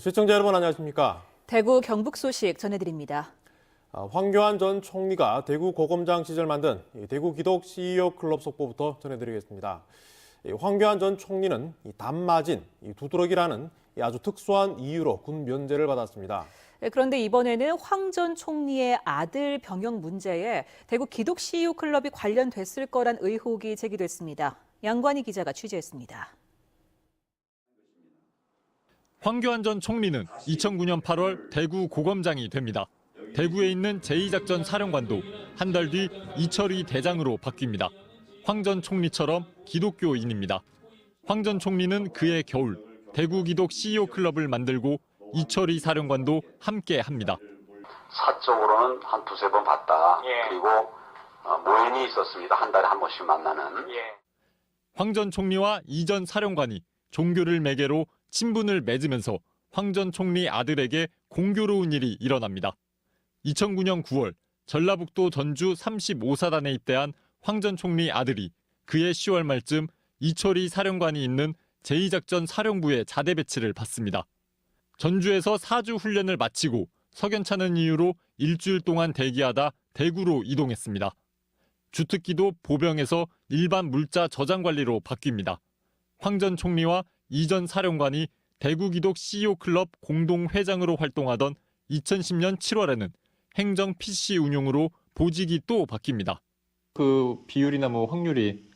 시청자 여러분 안녕하십니까? 대구 경북 소식 전해드립니다. 황교안 전 총리가 대구 고검장 시절 만든 대구 기독 CEO 클럽 속보부터 전해드리겠습니다. 황교안 전 총리는 단마진, 두드러기라는 아주 특수한 이유로 군 면제를 받았습니다. 그런데 이번에는 황 전 총리의 아들 병역 문제에 대구 기독 CEO 클럽이 관련됐을 거란 의혹이 제기됐습니다. 양관희 기자가 취재했습니다. 황교안 전 총리는 2009년 8월 대구 고검장이 됩니다. 대구에 있는 제2작전 사령관도 한 달 뒤 이철희 대장으로 바뀝니다. 황 전 총리처럼 기독교인입니다. 황 전 총리는 그해 겨울 대구 기독 CEO 클럽을 만들고 이철희 사령관도 함께 합니다. 사적으로는 한 두세 번 봤다. 그리고 모임이 있었습니다. 한 달에 한 번씩 만나는. 황 전 총리와 이 전 사령관이 종교를 매개로 친분을 맺으면서 황 전 총리 아들에게 공교로운 일이 일어납니다. 2009년 9월 전라북도 전주 35사단에 입대한 황 전 총리 아들이 그해 10월 말쯤 이철희 사령관이 있는 제2작전 사령부에 자대 배치를 받습니다. 전주에서 4주 훈련을 마치고 석연찮은 이유로 일주일 동안 대기하다 대구로 이동했습니다. 주특기도 보병에서 일반 물자 저장 관리로 바뀝니다. 황 전 총리와 이 전 사령관이 대구 기독 CEO 클럽 공동 회장으로 활동하던 2010년 7월에는 행정 PC 운용으로 보직이 또 바뀝니다. 그 비율이나 확률이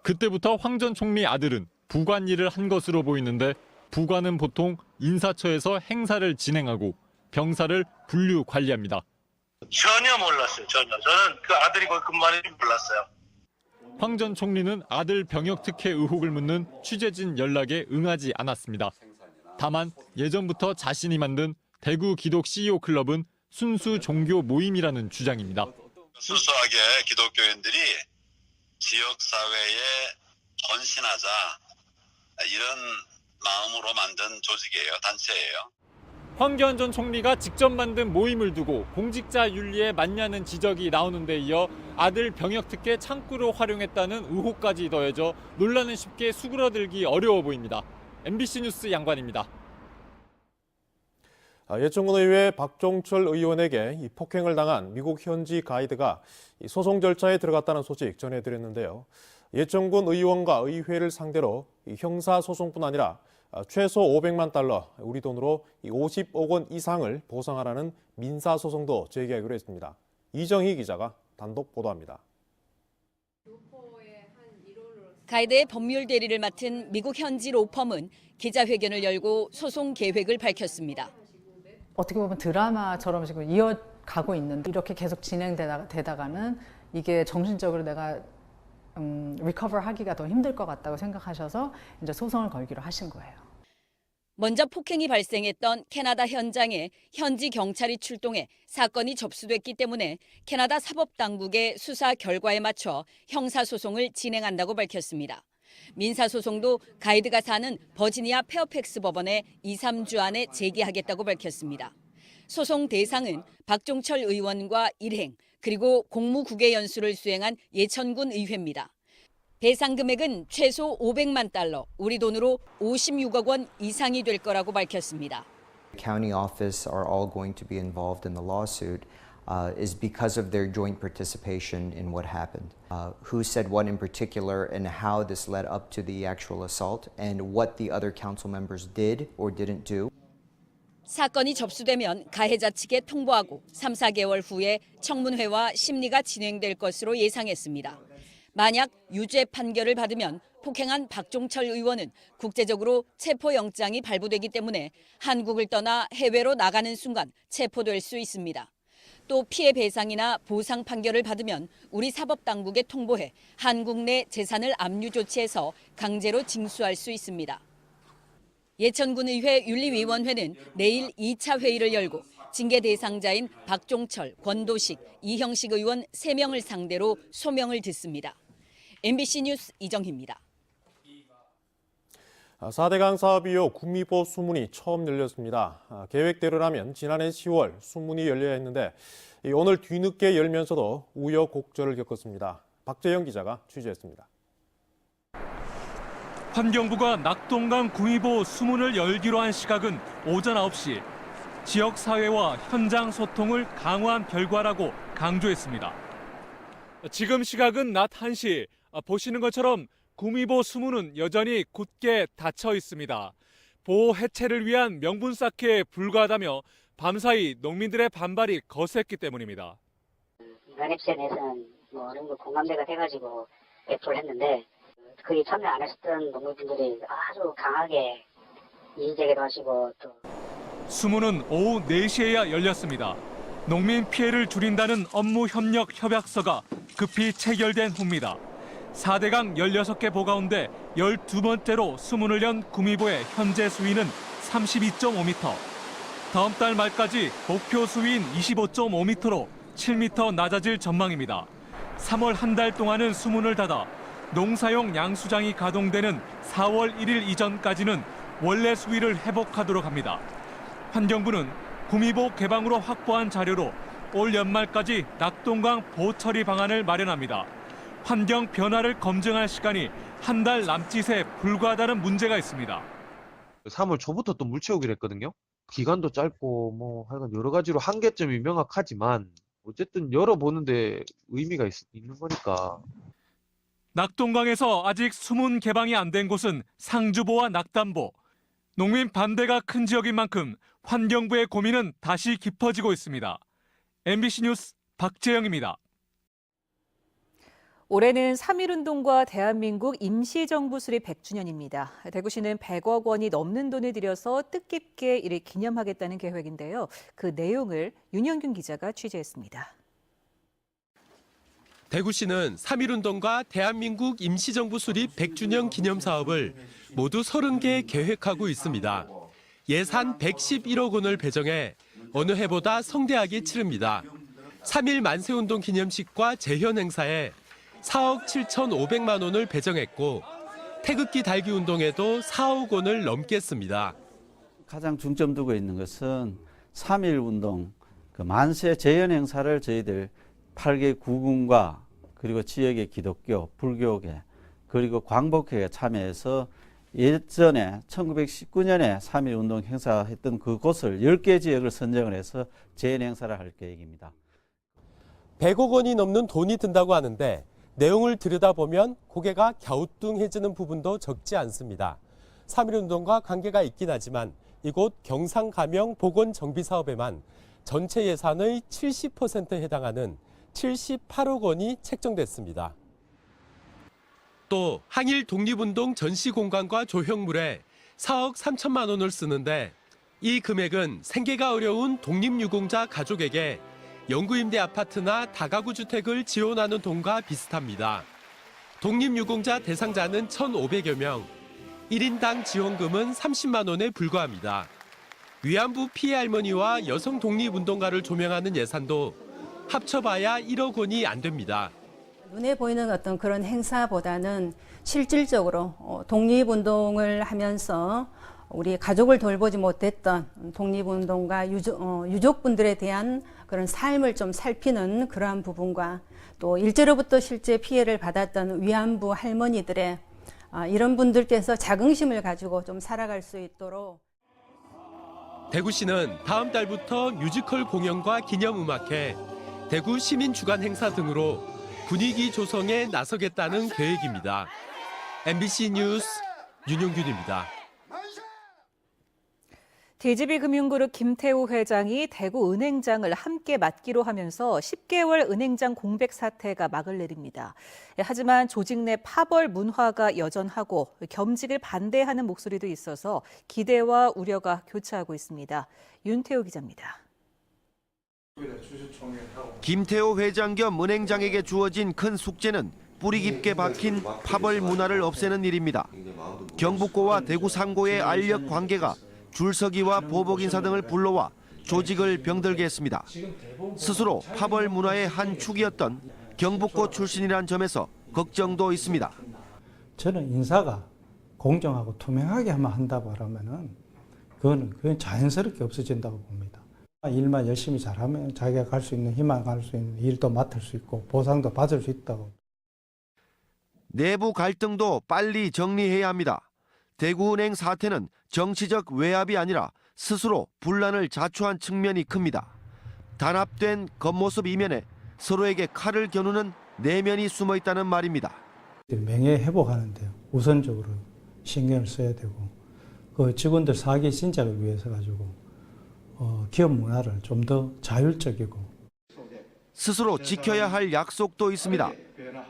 그때부터 황 전 총리 아들은 부관 일을 한 것으로 보이는데 부관은 보통 인사처에서 행사를 진행하고 병사를 분류 관리합니다. 전혀 몰랐어요. 전혀. 저는 그 아들이 거기 근무하는 줄 몰랐어요. 황 전 총리는 아들 병역 특혜 의혹을 묻는 취재진 연락에 응하지 않았습니다. 다만 예전부터 자신이 만든 대구 기독 CEO 클럽은 순수 종교 모임이라는 주장입니다. 순수하게 기독교인들이 지역사회에 헌신하자 이런 마음으로 만든 조직이에요. 단체예요. 황교안 전 총리가 직접 만든 모임을 두고 공직자 윤리에 맞냐는 지적이 나오는 데 이어 아들 병역 특혜 창구로 활용했다는 의혹까지 더해져 논란은 쉽게 수그러들기 어려워 보입니다. MBC 뉴스 양관입니다. 예천군 의회 박종철 의원에게 폭행을 당한 미국 현지 가이드가 소송 절차에 들어갔다는 소식 전해드렸는데요. 예천군 의원과 의회를 상대로 형사소송뿐 아니라 최소 500만 달러, 우리 돈으로 50억 원 이상을 보상하라는 민사소송도 제기하기로 했습니다. 이정희 기자가 단독 보도합니다. 가이드의 법률 대리를 맡은 미국 현지 로펌은 기자회견을 열고 소송 계획을 밝혔습니다. 어떻게 보면 드라마처럼 지금 이어가고 있는데 이렇게 계속 진행되다가는 이게 정신적으로 내가 리커버 하기가 더 힘들 것 같다고 생각하셔서 이제 소송을 걸기로 하신 거예요. 먼저 폭행이 발생했던 캐나다 현장에 현지 경찰이 출동해 사건이 접수됐기 때문에 캐나다 사법당국의 수사 결과에 맞춰 형사소송을 진행한다고 밝혔습니다. 민사소송도 가이드가 사는 버지니아 페어팩스 법원에 2, 3주 안에 제기하겠다고 밝혔습니다. 소송 대상은 박종철 의원과 일행 그리고 공무국외 연수를 수행한 예천군 의회입니다. 배상 금액은 최소 500만 달러, 우리 돈으로 56억 원 이상이 될 거라고 밝혔습니다. County office are all going to be involved in the lawsuit is because of their joint participation in what happened. Who said what in particular and how this led up to the actual assault and what the other council members did or didn't do. 사건이 접수되면 가해자 측에 통보하고 3, 4개월 후에 청문회와 심리가 진행될 것으로 예상했습니다. 만약 유죄 판결을 받으면 폭행한 박종철 의원은 국제적으로 체포영장이 발부되기 때문에 한국을 떠나 해외로 나가는 순간 체포될 수 있습니다. 또 피해 배상이나 보상 판결을 받으면 우리 사법당국에 통보해 한국 내 재산을 압류 조치해서 강제로 징수할 수 있습니다. 예천군의회 윤리위원회는 내일 2차 회의를 열고 징계 대상자인 박종철, 권도식, 이형식 의원 3명을 상대로 소명을 듣습니다. MBC 뉴스 이정희입니다. 4대강 사업 이후 구미보 수문이 처음 열렸습니다. 계획대로라면 지난해 10월 수문이 열려야 했는데 오늘 뒤늦게 열면서도 우여곡절을 겪었습니다. 박재영 기자가 취재했습니다. 환경부가 낙동강 구미보 수문을 열기로 한 시각은 오전 9시. 지역사회와 현장 소통을 강화한 결과라고 강조했습니다. 지금 시각은 낮 1시. 보시는 것처럼 구미보 수문은 여전히 굳게 닫혀 있습니다. 보호 해체를 위한 명분 쌓기에 불과하다며 밤사이 농민들의 반발이 거셌기 때문입니다. 면역시에 대해서는 어느 정도 공감대가 돼가지고 애플을 했는데 거기 참여 안 하셨던 농민분들이 아주 강하게 이의제기도 하시고 또 수문은 오후 4시에야 열렸습니다. 농민 피해를 줄인다는 업무 협력 협약서가 급히 체결된 후입니다. 4대강 16개 보 가운데 12번째로 수문을 연 구미보의 현재 수위는 32.5m. 다음 달 말까지 목표 수위인 25.5m로 7m 낮아질 전망입니다. 3월 한 달 동안은 수문을 닫아 농사용 양수장이 가동되는 4월 1일 이전까지는 원래 수위를 회복하도록 합니다. 환경부는 구미보 개방으로 확보한 자료로 올 연말까지 낙동강 보처리 방안을 마련합니다. 환경 변화를 검증할 시간이 한 달 남짓에 불과하다는 문제가 있습니다. 3월 초부터 또 물 채우기로 했거든요. 기간도 짧고 뭐 하여간 여러 가지로 한계점이 명확하지만 어쨌든 열어보는데 의미가 있는 거니까. 낙동강에서 아직 수문 개방이 안 된 곳은 상주보와 낙담보. 농민 반대가 큰 지역인 만큼 환경부의 고민은 다시 깊어지고 있습니다. MBC 뉴스 박재영입니다. 올해는 3.1운동과 대한민국 임시정부 수립 100주년입니다. 대구시는 100억 원이 넘는 돈을 들여서 뜻깊게 이를 기념하겠다는 계획인데요. 그 내용을 윤영균 기자가 취재했습니다. 대구시는 3.1운동과 대한민국 임시정부 수립 100주년 기념 사업을 모두 30개 계획하고 있습니다. 예산 111억 원을 배정해 어느 해보다 성대하게 치릅니다. 3.1 만세운동 기념식과 재현 행사에 4억 7,500만 원을 배정했고 태극기 달기 운동에도 4억 원을 넘겠습니다. 가장 중점 두고 있는 것은 3.1 운동, 만세 재현 행사를 저희들 8개 구군과 그리고 지역의 기독교, 불교계, 그리고 광복회가 참여해서 예전에 1919년에 3.1 운동 행사했던 그곳을 10개 지역을 선정을 해서 재현 행사를 할 계획입니다. 100억 원이 넘는 돈이 든다고 하는데 내용을 들여다보면 고개가 갸우뚱해지는 부분도 적지 않습니다. 3.1운동과 관계가 있긴 하지만 이곳 경상가명 보건정비사업에만 전체 예산의 70%에 해당하는 78억 원이 책정됐습니다. 또 항일 독립운동 전시공간과 조형물에 4억 3천만 원을 쓰는데 이 금액은 생계가 어려운 독립유공자 가족에게 영구임대 아파트나 다가구 주택을 지원하는 돈과 비슷합니다. 독립유공자 대상자는 1,500여 명, 1인당 지원금은 30만 원에 불과합니다. 위안부 피해 할머니와 여성 독립운동가를 조명하는 예산도 합쳐봐야 1억 원이 안 됩니다. 눈에 보이는 어떤 그런 행사보다는 실질적으로 독립운동을 하면서 우리 가족을 돌보지 못했던 독립운동가 유족분들에 대한 그런 삶을 좀 살피는 그러한 부분과 또 일제로부터 실제 피해를 받았던 위안부 할머니들의 이런 분들께서 자긍심을 가지고 좀 살아갈 수 있도록. 대구시는 다음 달부터 뮤지컬 공연과 기념음악회, 대구 시민주간 행사 등으로 분위기 조성에 나서겠다는 계획입니다. MBC 뉴스 윤용균입니다. DGB금융그룹 김태우 회장이 대구 은행장을 함께 맡기로 하면서 10개월 은행장 공백 사태가 막을 내립니다. 하지만 조직 내 파벌 문화가 여전하고 겸직을 반대하는 목소리도 있어서 기대와 우려가 교차하고 있습니다. 윤태우 기자입니다. 김태호 회장 겸 은행장에게 주어진 큰 숙제는 뿌리 깊게 박힌 파벌 문화를 없애는 일입니다. 경북고와 대구 상고의 알력 관계가 줄서기와 보복 인사 등을 불러와 조직을 병들게 했습니다. 스스로 파벌 문화의 한 축이었던 경북고 출신이란 점에서 걱정도 있습니다. 저는 인사가 공정하고 투명하게 한다고 하면은 그건 자연스럽게 없어진다고 봅니다. 일만 열심히 잘하면 자기가 갈 수 있는 희망 갈 수 있는 일도 맡을 수 있고 보상도 받을 수 있다고. 내부 갈등도 빨리 정리해야 합니다. 대구은행 사태는 정치적 외압이 아니라 스스로 분란을 자초한 측면이 큽니다. 단합된 겉모습 이면에 서로에게 칼을 겨누는 내면이 숨어 있다는 말입니다. 명예 회복하는 데 우선적으로 신경을 써야 되고 그 직원들 사기 진작을 위해서 가지고 기업 문화를 좀 더 자율적이고 스스로 지켜야 할 약속도 있습니다.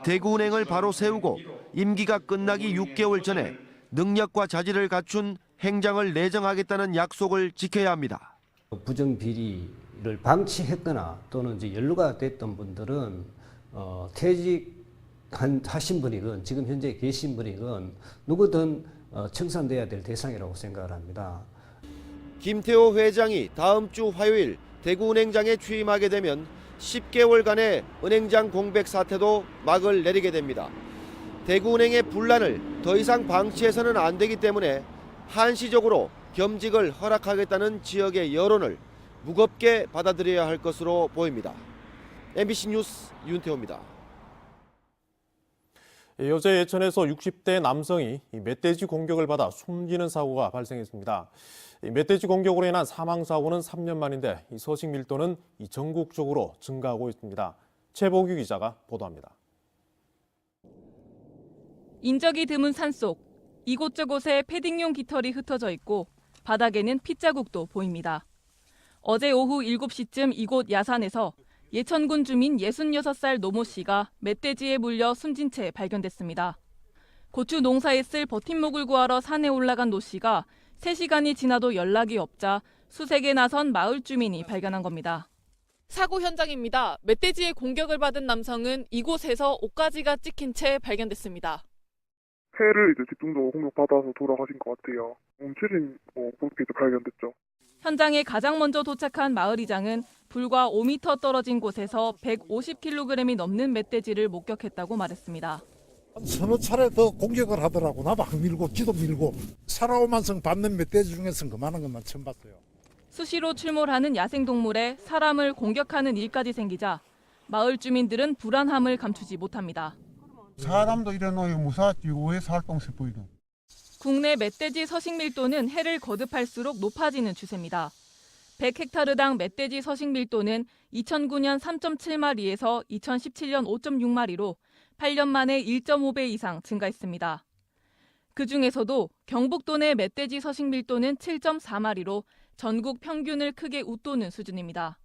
대구은행을 바로 세우고 임기가 끝나기 6개월 전에 능력과 자질을 갖춘 행장을 내정하겠다는 약속을 지켜야 합니다. 부정비리를 방치했거나 또는 이제 연루가 됐던 분들은 퇴직하신 분이건 지금 현재 계신 분이건 누구든 청산돼야 될 대상이라고 생각을 합니다. 김태호 회장이 다음 주 화요일 대구은행장에 취임하게 되면 10개월간의 은행장 공백 사태도 막을 내리게 됩니다. 대구은행의 분란을 더 이상 방치해서는 안 되기 때문에 한시적으로 겸직을 허락하겠다는 지역의 여론을 무겁게 받아들여야 할 것으로 보입니다. MBC 뉴스 윤태호입니다. 어제 예천에서 60대 남성이 멧돼지 공격을 받아 숨지는 사고가 발생했습니다. 멧돼지 공격으로 인한 사망사고는 3년 만인데 서식 밀도는 전국적으로 증가하고 있습니다. 최보규 기자가 보도합니다. 인적이 드문 산속, 이곳저곳에 패딩용 깃털이 흩어져 있고 바닥에는 핏자국도 보입니다. 어제 오후 7시쯤 이곳 야산에서 예천군 주민 66살 노모 씨가 멧돼지에 물려 숨진 채 발견됐습니다. 고추 농사에 쓸 버팀목을 구하러 산에 올라간 노 씨가 3시간이 지나도 연락이 없자 수색에 나선 마을 주민이 발견한 겁니다. 사고 현장입니다. 멧돼지의 공격을 받은 남성은 이곳에서 옷가지가 찍힌 채 발견됐습니다. 폐를 이제 집중적으로 공격받아서 돌아가신 것 같아요. 움츠린 그렇게 이제 발견됐죠. 현장에 가장 먼저 도착한 마을이장은 불과 5m 떨어진 곳에서 150kg이 넘는 멧돼지를 목격했다고 말했습니다. 서너 차례 더 공격을 하더라고. 나도 막 밀고 지도 밀고 살아오만성 받는 멧돼지 중에서는 그만한 것만 처음 봤어요. 수시로 출몰하는 야생동물에 사람을 공격하는 일까지 생기자 마을 주민들은 불안함을 감추지 못합니다. 사람도 이래놓으면 무사하지 왜 살동세포이노. 국내 멧돼지 서식 밀도는 해를 거듭할수록 높아지는 추세입니다. 100헥타르당 멧돼지 서식 밀도는 2009년 3.7마리에서 2017년 5.6마리로 8년 만에 1.5배 이상 증가했습니다. 그중에서도 경북도 내 멧돼지 서식 밀도는 7.4마리로 전국 평균을 크게 웃도는 수준입니다.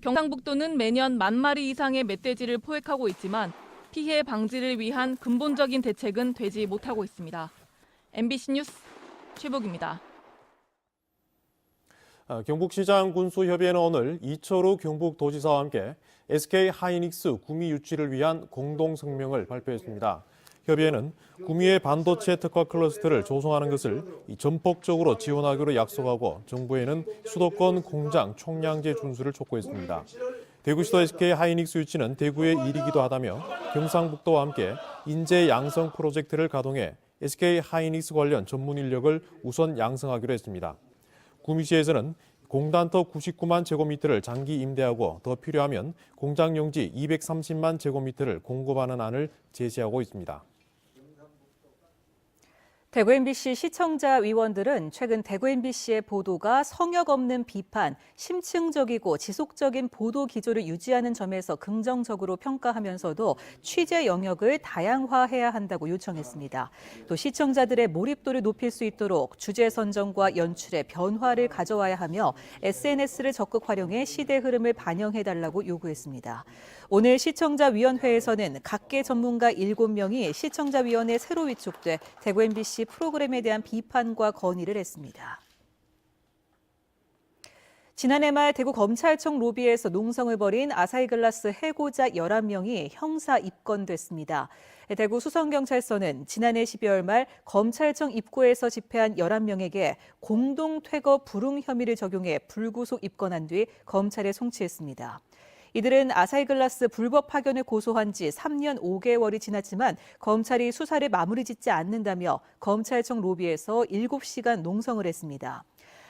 경상북도는 매년 10,000마리 이상의 멧돼지를 포획하고 있지만 피해 방지를 위한 근본적인 대책은 되지 못하고 있습니다. MBC 뉴스 최복입니다. 경북시장 군수협의회는 오늘 이철우 경북도지사와 함께 SK하이닉스 구미 유치를 위한 공동성명을 발표했습니다. 협의회는 구미의 반도체 특화 클러스터를 조성하는 것을 전폭적으로 지원하기로 약속하고 정부에는 수도권 공장 총량제 준수를 촉구했습니다. 대구시도 SK하이닉스 유치는 대구의 일이기도 하다며 경상북도와 함께 인재 양성 프로젝트를 가동해 SK하이닉스 관련 전문 인력을 우선 양성하기로 했습니다. 구미시에서는 공단터 99만 제곱미터를 장기 임대하고 더 필요하면 공장 용지 230만 제곱미터를 공급하는 안을 제시하고 있습니다. 대구 MBC 시청자 위원들은 최근 대구 MBC의 보도가 성역 없는 비판, 심층적이고 지속적인 보도 기조를 유지하는 점에서 긍정적으로 평가하면서도 취재 영역을 다양화해야 한다고 요청했습니다. 또 시청자들의 몰입도를 높일 수 있도록 주제 선정과 연출에 변화를 가져와야 하며 SNS를 적극 활용해 시대 흐름을 반영해달라고 요구했습니다. 오늘 시청자위원회에서는 각계 전문가 7명이 시청자위원회에 새로 위촉돼 대구 MBC 프로그램에 대한 비판과 건의를 했습니다. 지난해 말 대구 검찰청 로비에서 농성을 벌인 아사히글라스 해고자 11명이 형사 입건됐습니다. 대구 수성경찰서는 지난해 12월 말 검찰청 입구에서 집회한 11명에게 공동퇴거 불응 혐의를 적용해 불구속 입건한 뒤 검찰에 송치했습니다. 이들은 아사히글라스 불법 파견을 고소한 지 3년 5개월이 지났지만 검찰이 수사를 마무리 짓지 않는다며 검찰청 로비에서 7시간 농성을 했습니다.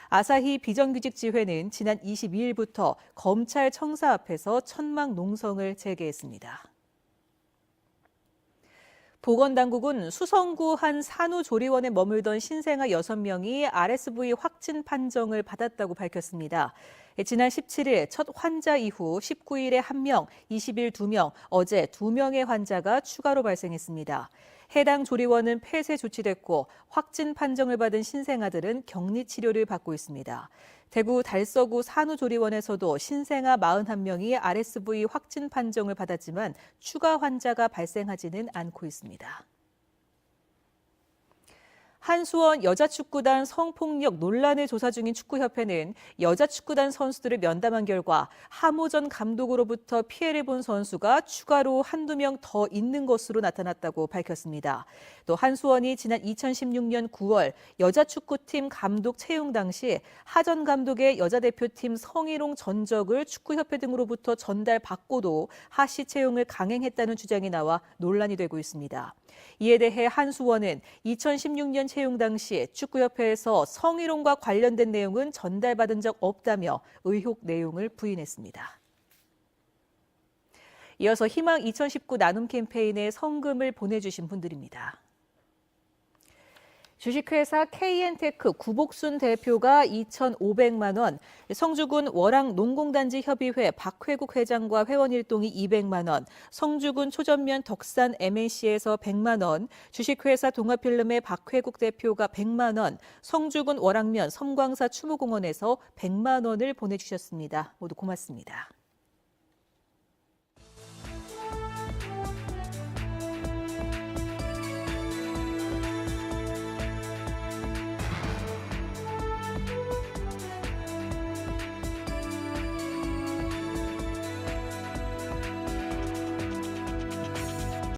아사히 비정규직 지회는 지난 22일부터 검찰 청사 앞에서 천막 농성을 재개했습니다. 보건당국은 수성구 한 산후조리원에 머물던 신생아 6명이 RSV 확진 판정을 받았다고 밝혔습니다. 지난 17일 첫 환자 이후 19일에 1명, 20일 2명, 어제 2명의 환자가 추가로 발생했습니다. 해당 조리원은 폐쇄 조치됐고 확진 판정을 받은 신생아들은 격리 치료를 받고 있습니다. 대구 달서구 산후조리원에서도 신생아 41명이 RSV 확진 판정을 받았지만 추가 환자가 발생하지는 않고 있습니다. 한수원 여자축구단 성폭력 논란을 조사 중인 축구협회는 여자축구단 선수들을 면담한 결과 하모전 감독으로부터 피해를 본 선수가 추가로 한두 명 더 있는 것으로 나타났다고 밝혔습니다. 또 한수원이 지난 2016년 9월 여자축구팀 감독 채용 당시 하전 감독의 여자대표팀 성희롱 전적을 축구협회 등으로부터 전달받고도 하씨 채용을 강행했다는 주장이 나와 논란이 되고 있습니다. 이에 대해 한수원은 2016년 채용 당시 축구협회에서 성희롱과 관련된 내용은 전달받은 적 없다며 의혹 내용을 부인했습니다. 이어서 희망 2019 나눔 캠페인에 성금을 보내주신 분들입니다. 주식회사 KN테크 구복순 대표가 2,500만 원, 성주군 월앙 농공단지 협의회 박회국 회장과 회원 일동이 200만 원, 성주군 초전면 덕산 MNC에서 100만 원, 주식회사 동아필름의 박회국 대표가 100만 원, 성주군 월앙면 섬광사 추모공원에서 100만 원을 보내주셨습니다. 모두 고맙습니다.